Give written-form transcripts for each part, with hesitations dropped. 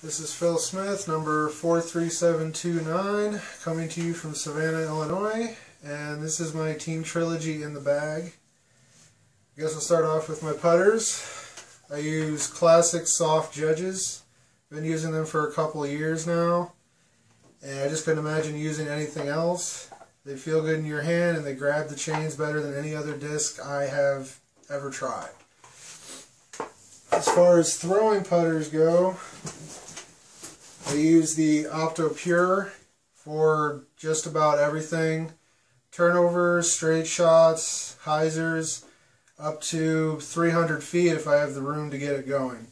This is Phil Smith, number 43729, coming to you from Savannah, Illinois, and this is my Team Trilogy in the bag. I guess I'll start off with my putters. I use classic soft Judges. Been using them for a couple of years now, and I just couldn't imagine using anything else. They feel good in your hand and they grab the chains better than any other disc I have ever tried. As far as throwing putters go, I use the Opto Pure for just about everything. Turnovers, straight shots, hyzers, up to 300 feet if I have the room to get it going.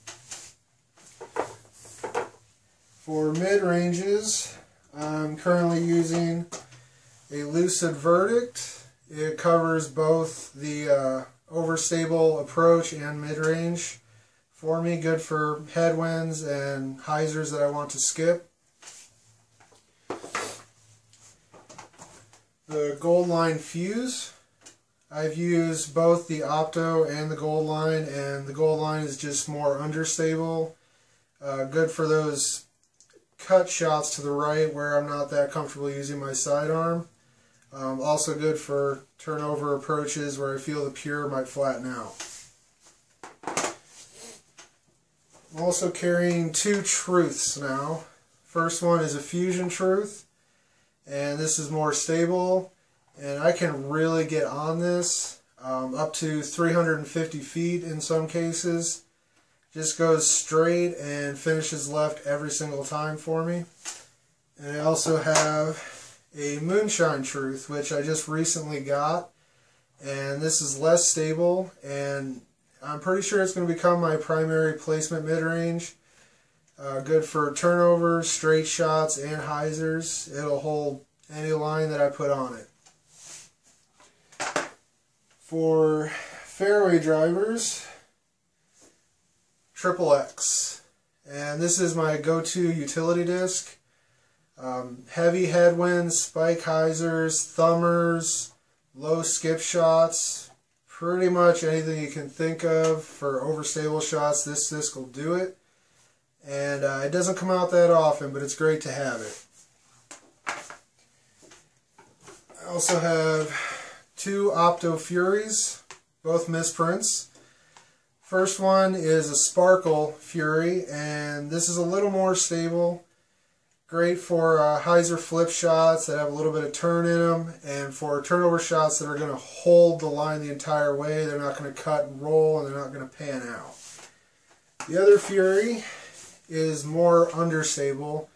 For mid-ranges, I'm currently using a Lucid Verdict. It covers both the overstable approach and mid-range. For me, good for headwinds and hyzers that I want to skip. The Gold Line Fuse. I've used both the Opto and the Gold Line, and the Gold Line is just more understable. Good for those cut shots to the right where I'm not that comfortable using my sidearm. Also good for turnover approaches where I feel the Pure might flatten out. I'm also carrying two Truths now. First one is a Fusion Truth, and this is more stable, and I can really get on this up to 350 feet in some cases. Just goes straight and finishes left every single time for me. And I also have a Moonshine Truth, which I just recently got, and this is less stable, and I'm pretty sure it's going to become my primary placement mid-range. Good for turnovers, straight shots, and hyzers. It'll hold any line that I put on it. For fairway drivers, XXX. And this is my go-to utility disc. Heavy headwinds, spike hyzers, thumbers, low skip shots. Pretty much anything you can think of for overstable shots, this disc will do it. And it doesn't come out that often, but it's great to have it. I also have two Opto Furies, both misprints. First one is a Sparkle Fury, and this is a little more stable. Great for hyzer flip shots that have a little bit of turn in them, and for turnover shots that are going to hold the line the entire way. They're not going to cut and roll, and they're not going to pan out. The other Fury is more understable,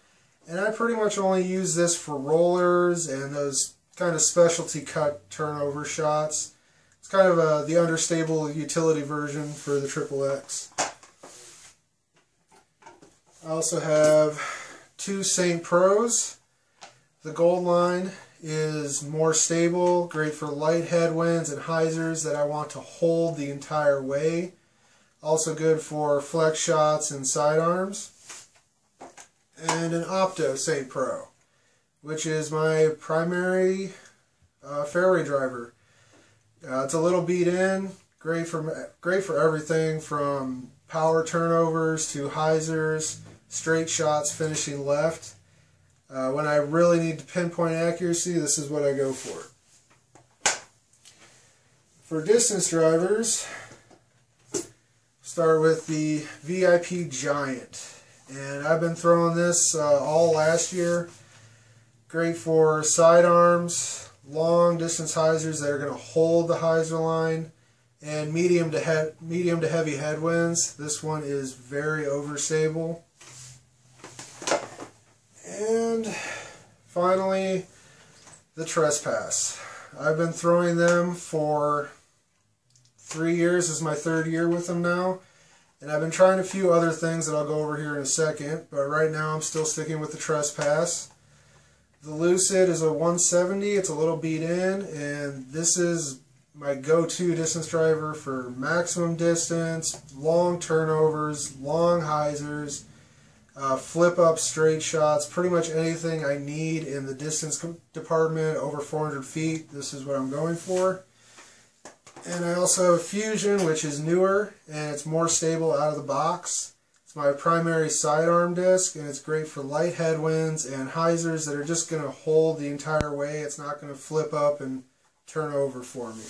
and I pretty much only use this for rollers and those kind of specialty cut turnover shots. It's kind of the understable utility version for the XXX. I also have two St. Pros. The Gold Line is more stable, great for light headwinds and hyzers that I want to hold the entire way. Also good for flex shots and sidearms. And an Opto St. Pro, which is my primary fairway driver. It's a little beat in, great for everything from power turnovers to hyzers, straight shots finishing left. When I really need to pinpoint accuracy, this is what I go for. For distance drivers, start with the VIP Giant. And I've been throwing this all last year. Great for sidearms, long distance hyzers that are going to hold the hyzer line, and medium to heavy headwinds. This one is very overstable. And finally, the Trespass. I've been throwing them for 3 years. This is my third year with them now. And I've been trying a few other things that I'll go over here in a second. But right now I'm still sticking with the Trespass. The Lucid is a 170. It's a little beat in. And this is my go-to distance driver for maximum distance, long turnovers, long hyzers, flip up straight shots, pretty much anything I need in the distance department over 400 feet. This is what I'm going for. And I also have Fusion, which is newer and it's more stable out of the box. It's It's my primary sidearm disc, and it's great for light headwinds and hyzers that are just going to hold the entire way. It's not going to flip up and turn over for me.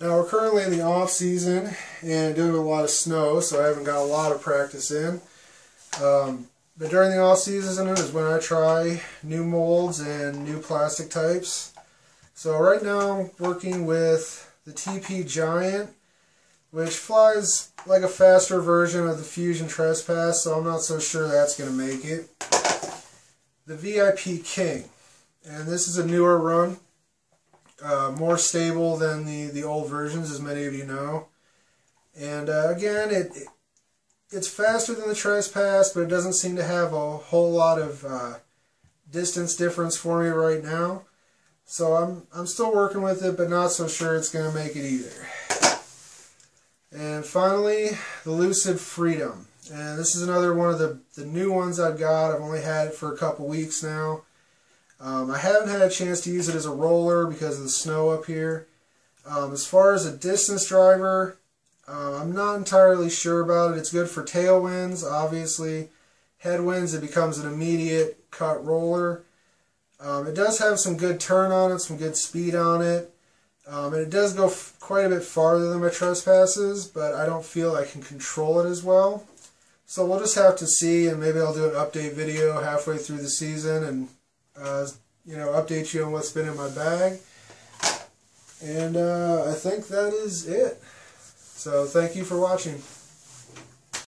Now we're currently in the off season and doing a lot of snow, so I haven't got a lot of practice in. But during the off season is when I try new molds and new plastic types. So right now I'm working with the TP Giant, which flies like a faster version of the Fusion Trespass, so I'm not so sure that's going to make it. The VIP King, and this is a newer run, more stable than the old versions, as many of you know. And again, it's faster than the Trespass, but it doesn't seem to have a whole lot of distance difference for me right now. So I'm still working with it, but not so sure it's going to make it either. And finally, the Lucid Freedom. And this is another one of the new ones I've got. I've only had it for a couple weeks now. I haven't had a chance to use it as a roller because of the snow up here. As far as a distance driver, I'm not entirely sure about it. It's good for tailwinds, obviously. Headwinds, it becomes an immediate cut roller. It does have some good turn on it, some good speed on it. And it does go quite a bit farther than my Trespasses, but I don't feel I can control it as well. So we'll just have to see, and maybe I'll do an update video halfway through the season and update you on what's been in my bag. And I think that is it. So thank you for watching.